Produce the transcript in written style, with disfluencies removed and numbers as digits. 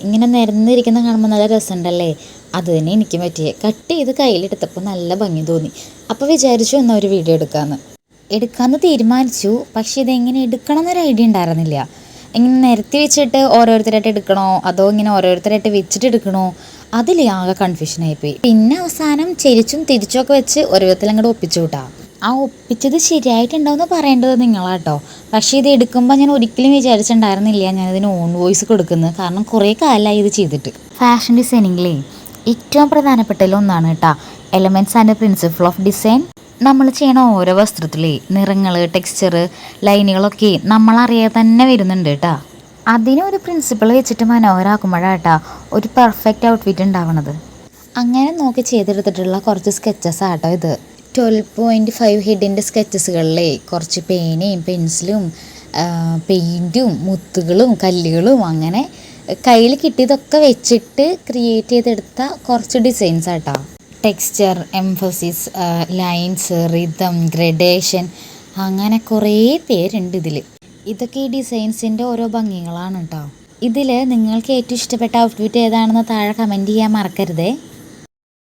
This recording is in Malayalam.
ഇങ്ങനെ നിരന്നിരിക്കുന്ന കാണുമ്പോൾ നല്ല രസമുണ്ടല്ലേ? അത് തന്നെ എനിക്ക് പറ്റിയേ. കട്ട് ചെയ്ത് കയ്യിലെടുത്തപ്പോൾ നല്ല ഭംഗി തോന്നി. അപ്പോൾ വിചാരിച്ചു എന്നാൽ ഒരു വീഡിയോ എടുക്കാമെന്ന് തീരുമാനിച്ചു. പക്ഷേ ഇതെങ്ങനെ എടുക്കണം എന്നൊരു ഐഡിയ ഉണ്ടായിരുന്നില്ല. ഇങ്ങനെ നിരത്തി വെച്ചിട്ട് ഓരോരുത്തരായിട്ട് എടുക്കണോ അതോ ഇങ്ങനെ ഓരോരുത്തരായിട്ട് വെച്ചിട്ട് എടുക്കണോ, അതിൽ ആകെ കൺഫ്യൂഷനായിപ്പോയി. പിന്നെ അവസാനം ചെരിച്ചും തിരിച്ചുമൊക്കെ വെച്ച് ഒരു വിധത്തിൽ അങ്ങോട്ട് ഒപ്പിച്ചു വിട്ടാ. ആ ഒപ്പിച്ചത് ശരിയായിട്ടുണ്ടാവുമെന്ന് പറയേണ്ടത് നിങ്ങളാട്ടോ. പക്ഷേ ഇത് എടുക്കുമ്പോൾ ഞാൻ ഒരിക്കലും വിചാരിച്ചിട്ടുണ്ടായിരുന്നില്ല ഞാനിതിന് ഓൺ വോയിസ് കൊടുക്കുന്നത്. കാരണം കുറേ കാലമായി ഇത് ചെയ്തിട്ട്. ഫാഷൻ ഡിസൈനിങ്ങിലേ ഏറ്റവും പ്രധാനപ്പെട്ടതിലൊന്നാണ് കേട്ടോ elements and principle of design. നമ്മൾ ചെയ്യണ ഓരോ വസ്ത്രത്തിലേ നിറങ്ങൾ, ടെക്സ്ചർ, ലൈനുകളൊക്കെ നമ്മളറിയാതെ തന്നെ വരുന്നുണ്ട് കേട്ടോ. അതിനൊരു പ്രിൻസിപ്പിൾ വെച്ചിട്ട് മനോഹരമാക്കുമ്പോഴാട്ടോ ഒരു പെർഫെക്റ്റ് ഔട്ട്ഫിറ്റ് ഉണ്ടാവണത്. അങ്ങനെ നോക്കി ചെയ്തെടുത്തിട്ടുള്ള കുറച്ച് സ്കെച്ചസ് ആട്ടോ ഇത്. 12.5 ഹെഡിൻ്റെ സ്കെച്ചസുകളിലെ കുറച്ച് പേനയും പെൻസിലും പെയിൻറ്റും മുത്തുകളും കല്ലുകളും അങ്ങനെ കയ്യിൽ കിട്ടിയതൊക്കെ വെച്ചിട്ട് ക്രിയേറ്റ് ചെയ്തെടുത്ത കുറച്ച് ഡിസൈൻസ് ആട്ടോ. Texture, emphasis, lines, rhythm, gradation, അങ്ങനെ കുറേ പേരുണ്ട് ഇതിൽ. ഇതൊക്കെ ഈ ഡിസൈൻസിൻ്റെ ഓരോ ഭംഗികളാണ് കേട്ടോ. ഇതിൽ നിങ്ങൾക്ക് ഏറ്റവും ഇഷ്ടപ്പെട്ട ഔട്ട്ഫിറ്റ് ഏതാണെന്ന് താഴെ കമൻറ്റ് ചെയ്യാൻ മറക്കരുതേ.